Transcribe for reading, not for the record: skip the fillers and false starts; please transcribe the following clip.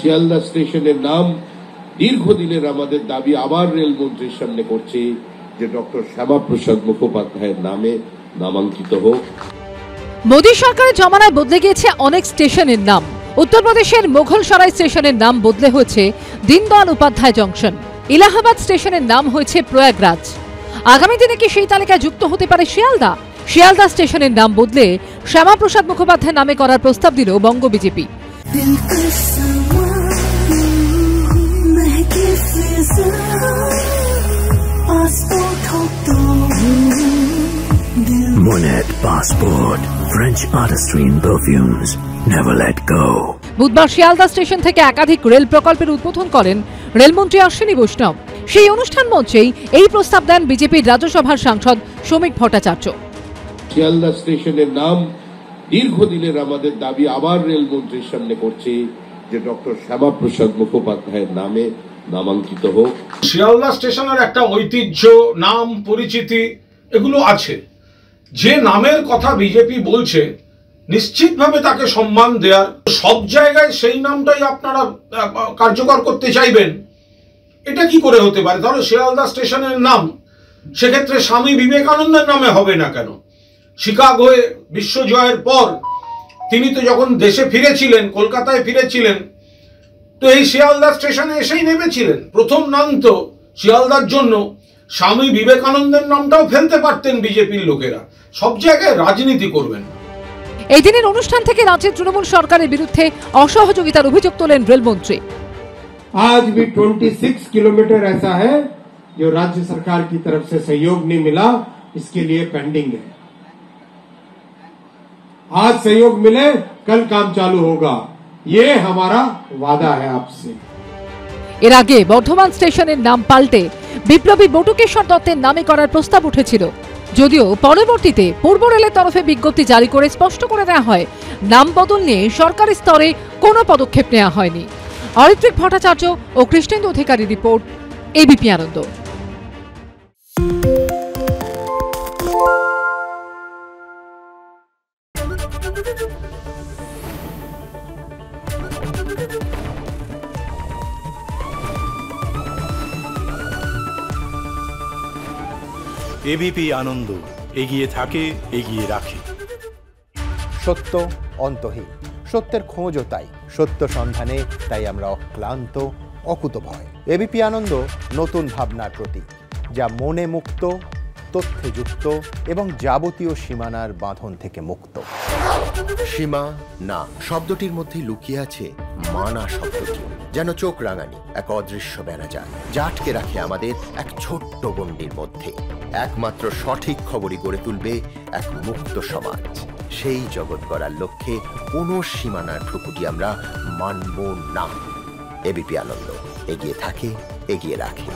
শিয়ালদা স্টেশনের নাম দীর্ঘদিনের আমাদের দাবি আবার রেলমন্ত্রীর সামনে করছি যে ডক্টর শ্যামাপ্রসাদ মুখোপাধ্যায়ের নামে নামাঙ্কিত হোক। মোদী সরকারের জমানায় বদলে গিয়েছে অনেক স্টেশনের নাম। উত্তরপ্রদেশের মোঘলসরাই স্টেশনের নাম বদলে হয়েছে দীনদয়াল উপাধ্যায় জংশন। ইলাহাবাদ স্টেশনের নাম হয়েছে প্রয়াগরাজ। আগামী দিনে কি সেই তালিকায় যুক্ত হতে পারে শিয়ালদা? শিয়ালদা স্টেশনের নাম বদলে শ্যামাপ্রসাদ মুখোপাধ্যায় নামে করার প্রস্তাব দিল বঙ্গ BJP. Monet Passport, French artistry in perfumes. Never let go. বুধবার শিয়ালদা স্টেশন থেকে একাধিক রেল প্রকল্পের উদ্বোধন করেন রেলমন্ত্রী অশ্বিনী বৈষ্ণব। সেই অনুষ্ঠান মঞ্চেই এই প্রস্তাব দেন বিজেপির রাজ্যসভার সাংসদ শ্রমিক ভট্টাচার্য। শিয়ালদা স্টেশনের নাম দীর্ঘদিনের আমাদের দাবি আবার রেলমন্ত্রীর সামনে করছি যে ডক্টর শ্যামাপ্রসাদ মুখোপাধ্যায়ের নামে নামাঙ্কিত হোক। শিয়ালদা স্টেশনের একটা ঐতিহ্য, নাম, পরিচিতি এগুলো আছে। যে নামের কথা বিজেপি বলছে নিশ্চিতভাবে তাকে সম্মান দেওয়ার, সব জায়গায় সেই নামটাই আপনারা কার্যকর করতে চাইবেন, এটা কি করে হতে পারে? ধরো শিয়ালদা স্টেশনের নাম সেক্ষেত্রে স্বামী বিবেকানন্দের নামে হবে না কেন? শিকাগোয় বিশ্বজয়ের পর তিনি তো যখন দেশে ফিরেছিলেন, কলকাতায় ফিরেছিলেন, তো এই শিয়ালদা স্টেশনে এসেই নেমেছিলেন। প্রথম নাম তো শিয়ালদার জন্য স্বামী বিবেকানন্দের নামটাও ফেলতে পারতেন বিজেপির লোকেরা। সব জায়গায় রাজনীতি করবেন। এই দিনের অনুষ্ঠান থেকে রাজ্যের তৃণমূল সরকারের বিরুদ্ধে অসহযোগিতার অভিযোগ তোলেন রেলমন্ত্রী। आज भी 26 किलोमीटर ऐसा है जो राज्य सरकार की तरफ से सहयोग नहीं मिला, इसके लिए पेंडिंग है। आज सहयोग मिले, कल काम चालू होगा, ये हमारा वादा है आपसे। এর আগে বর্ধমান স্টেশনের নাম পাল্টে বিপ্লবী বটুকেশ্বর দত্তের নামে করার প্রস্তাব উঠেছিল, যদিও পরবর্তীতে পূর্ব রেলের তরফে বিজ্ঞপ্তি জারি করে স্পষ্ট করে দেওয়া হয় নাম বদল নিয়ে সরকারি স্তরে কোনো পদক্ষেপ নেওয়া হয়নি। অরিত্রিক ভট্টাচার্য ও কৃষ্ণেন্দু অধিকারী রিপোর্ট, এবিপি আনন্দ। এবিপি আনন্দ, এগিয়ে থাকে, এগিয়ে রাখে। সত্য অন্তহীন, সত্যের খোঁজও তাই, সত্য সন্ধানে তাই আমরা অক্লান্ত, অকুতভয়। এবিপি আনন্দ নতুন ভাবনার প্রতীক, যা মনে মুক্ত, তথ্যে যুক্ত এবং যাবতীয় সীমানার বাঁধন থেকে মুক্ত। সীমা না শব্দটির মধ্যে লুকিয়ে আছে মানা শব্দটি, যেন চোখ রাঙানি এক অদৃশ্য বেড়াজাল, যা আটকে রাখে আমাদের এক ছোট্ট গণ্ডির মধ্যে। একমাত্র সঠিক খবরই গড়ে তুলবে এক মুক্ত সমাজ। সেই জগৎ গড়ার লক্ষ্যে কোনো সীমানার ঠুকুটি আমরা মানব না। এবিপি আনন্দ, এগিয়ে থাকে, এগিয়ে রাখে।